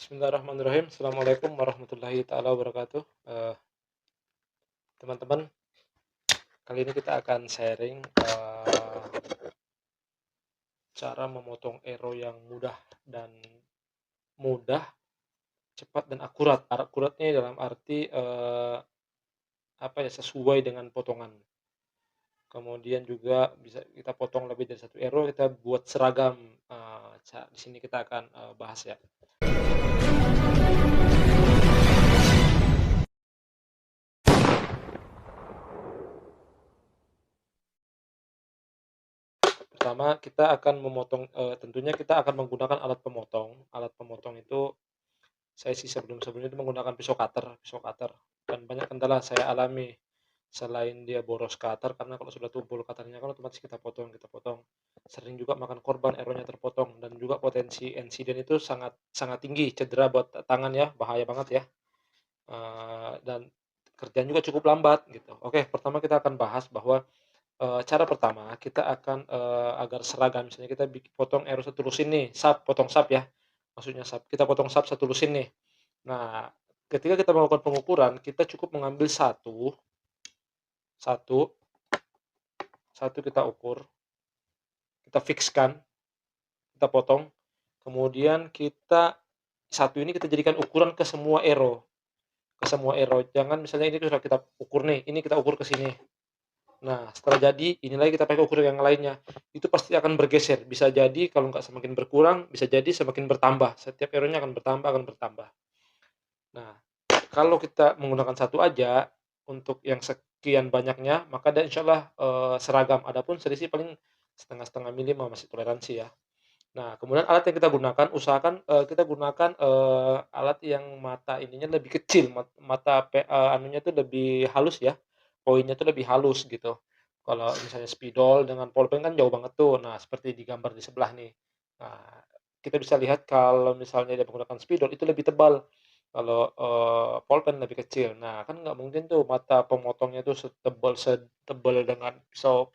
Bismillahirrahmanirrahim. Assalamualaikum warahmatullahi taala wabarakatuh. Teman-teman, kali ini kita akan sharing, cara memotong ero yang mudah, cepat dan akurat. Akuratnya dalam arti, sesuai dengan potongan. Kemudian juga bisa kita potong lebih dari satu ero, kita buat seragam. Di sini kita akan, bahas ya. Pertama kita akan memotong, tentunya kita akan menggunakan alat pemotong. Alat pemotong itu saya sih sebelum-sebelumnya itu menggunakan pisau cutter dan banyak kendala saya alami. Selain dia boros cutter, karena kalau sudah tumpul cutternya kan otomatis kita potong. Sering juga makan korban, eronya terpotong, dan juga potensi insiden itu sangat sangat tinggi, cedera buat tangan ya, bahaya banget ya. Dan kerjaan juga cukup lambat gitu. Oke, pertama kita akan bahas bahwa, cara pertama kita akan, agar seragam, misalnya kita potong ero satu lusin nih, potong sap ya, maksudnya sap, kita potong sap satu lusin nih. Nah, ketika kita melakukan pengukuran, kita cukup mengambil satu satu kita ukur, kita fikskan, kita potong, kemudian satu ini kita jadikan ukuran ke semua ero. Jangan misalnya ini sudah kita ukur nih, ini kita ukur ke sini. Nah, setelah jadi, ini lagi kita pakai ukur yang lainnya. Itu pasti akan bergeser. Bisa jadi kalau nggak semakin berkurang, bisa jadi semakin bertambah. Setiap eronya akan bertambah, akan bertambah. Nah, kalau kita menggunakan satu aja, untuk yang sekian banyaknya, maka insyaallah, seragam. Adapun selisih paling setengah-setengah mili masih toleransi ya. Nah, kemudian alat yang kita gunakan, usahakan, kita gunakan, alat yang mata ininya lebih kecil, anunya tuh lebih halus ya, poinnya tuh lebih halus gitu. Kalau misalnya spidol dengan polpen kan jauh banget tuh. Nah, seperti di gambar di sebelah nih. Nah, kita bisa lihat kalau misalnya dia menggunakan spidol itu lebih tebal, kalau, polpen lebih kecil. Nah, kan nggak mungkin tuh mata pemotongnya tuh setebal dengan pisau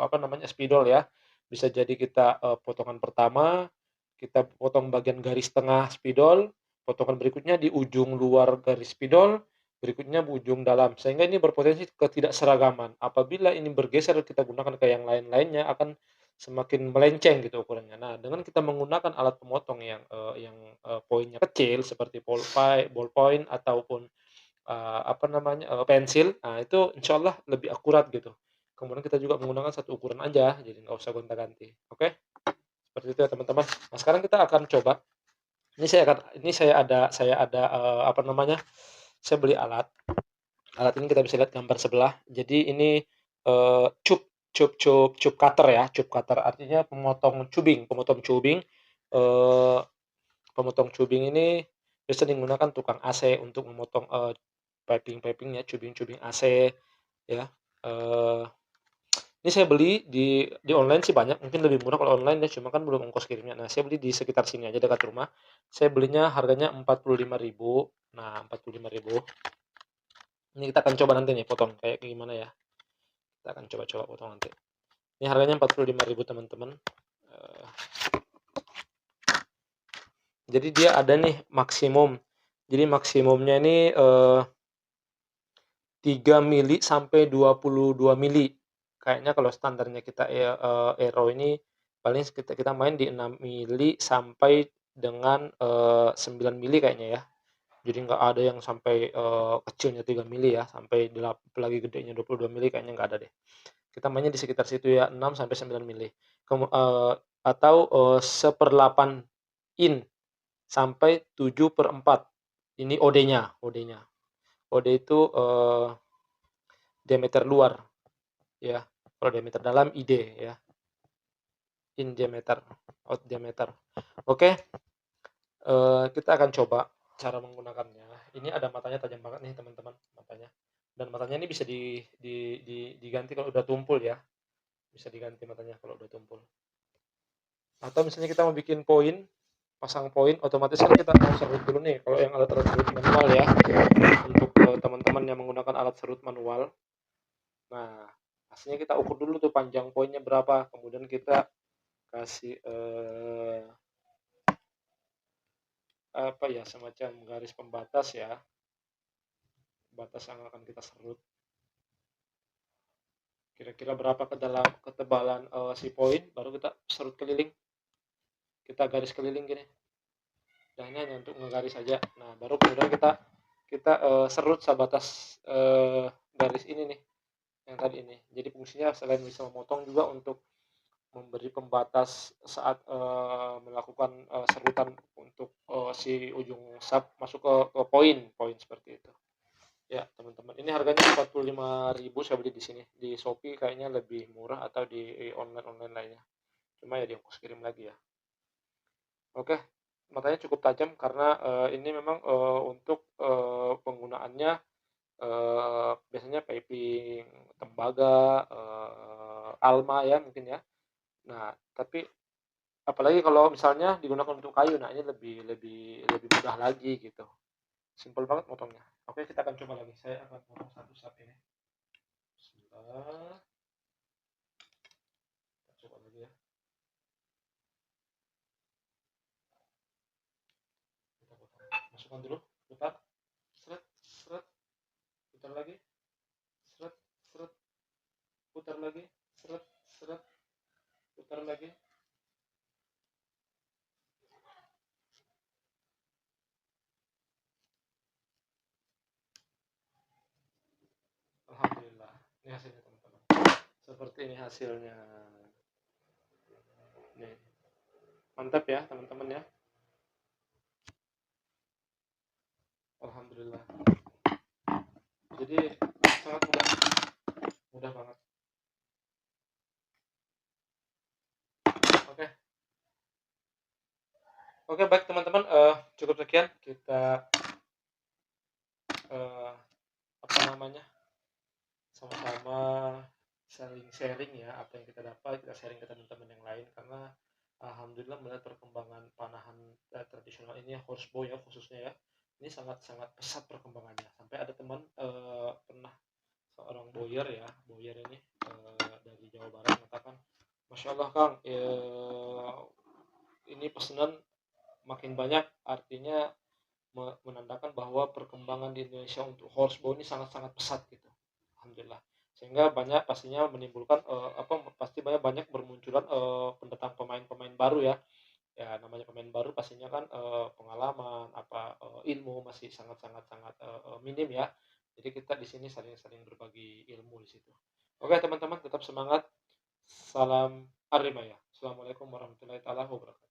apa namanya, spidol ya. Bisa jadi kita, potongan pertama, kita potong bagian garis tengah spidol, potongan berikutnya di ujung luar garis spidol, berikutnya ujung dalam, sehingga ini berpotensi ketidakseragaman. Apabila ini bergeser kita gunakan ke yang lain-lainnya akan semakin melenceng gitu ukurannya. Nah, dengan kita menggunakan alat pemotong yang poinnya kecil seperti ballpoint ataupun, pensil, nah itu insyaallah lebih akurat gitu. Kemudian kita juga menggunakan satu ukuran aja, jadi nggak usah gonta-ganti, oke? Seperti itu ya teman-teman. Nah, sekarang kita akan coba, saya ada, saya beli alat ini kita bisa lihat gambar sebelah. Jadi ini, cup cup cup cup cutter ya, cup cutter artinya eee, pemotong cubing ini biasa digunakan tukang AC untuk memotong, piping-pipingnya, cubing-cubing AC ya, eee ini saya beli di online sih banyak, mungkin lebih murah kalau online ya, cuma kan belum ongkos kirimnya. Nah, saya beli di sekitar sini aja dekat rumah. Saya belinya harganya 45.000. Nah, 45.000. Ini kita akan coba nanti nih potong kayak gimana ya. Kita akan coba-coba potong nanti. Ini harganya 45.000 teman-teman. Eee, jadi dia ada nih maksimum. Jadi maksimumnya ini, 3 mili sampai 22 mili. Kayaknya kalau standarnya kita, Aero ini paling kita main di 6 mili sampai dengan, 9 mili kayaknya ya. Jadi nggak ada yang sampai, kecilnya 3 mili ya, sampai apalagi gedenya 22 mili kayaknya nggak ada deh. Kita mainnya di sekitar situ ya, 6 sampai 9 mili. Atau, 1/8 in sampai 7/4. Ini OD-nya. OD itu, diameter luar ya, kalau diameter dalam ID ya, in diameter, out diameter. Oke, kita akan coba cara menggunakannya. Ini ada matanya tajam banget nih teman-teman, matanya. Dan matanya ini bisa diganti kalau udah tumpul ya, bisa diganti matanya kalau udah tumpul. Atau misalnya kita mau bikin poin, pasang poin, otomatis kan kita mau serut dulu nih, kalau yang alat serut manual ya, untuk, teman-teman yang menggunakan alat serut manual. Nah, pastinya kita ukur dulu tuh panjang poinnya berapa, kemudian kita kasih, apa ya, semacam garis pembatas ya, batas yang akan kita serut. Kira-kira berapa ketebalan si poin, baru kita serut keliling, kita garis keliling gini. Nah ini hanya untuk ngegaris saja. Nah baru kemudian kita serut sebatas garis ini nih, yang tadi ini. Jadi fungsinya selain bisa memotong juga untuk memberi pembatas saat melakukan serutan untuk si ujung sub masuk ke poin seperti itu. Ya teman-teman, ini harganya 45.000 saya beli di sini. Di Shopee kayaknya lebih murah atau di online lainnya. Cuma ya di ongkos kirim lagi ya. Oke, matanya cukup tajam karena ini memang untuk penggunaannya biasanya piping tembaga, Alma ya mungkin ya. Nah, tapi apalagi kalau misalnya digunakan untuk kayu, nah ini lebih lebih lebih mudah lagi gitu. Simpel banget motongnya. Oke, kita akan coba lagi. Saya akan potong satu sub ini. Bismillah. Kita coba lagi ya. Kita potong. Masukkan dulu, putar. Seret, seret, putar lagi. Seret, seret, putar lagi. Seret, seret, putar lagi. Alhamdulillah. Ini hasilnya teman-teman. Seperti ini hasilnya. Nih. Mantap ya teman-teman ya. Alhamdulillah. Jadi sangat mudah. Mudah banget. Oke. Oke, baik teman-teman, cukup sekian kita eh, apa namanya, sama-sama saling sharing ya, apa yang kita dapat kita sharing ke teman-teman yang lain, karena alhamdulillah melihat perkembangan panahan tradisional ini ya, horsebow ya khususnya ya, ini sangat-sangat pesat perkembangannya. Sampai ada teman pernah seorang boyer ini dari Jawa Barat mengatakan, Masya Allah Kang, ini pesanan makin banyak, artinya menandakan bahwa perkembangan di Indonesia untuk horsebow ini sangat-sangat pesat gitu. Alhamdulillah. Sehingga banyak pastinya menimbulkan pasti banyak bermunculan pendatang pemain-pemain baru ya. Ya namanya pemain baru pastinya kan pengalaman ilmu masih sangat-sangat minim ya. Jadi kita di sini saling-saling berbagi ilmu di situ. Oke teman-teman, tetap semangat. Salam Arimaya. Assalamualaikum warahmatullahi wabarakatuh.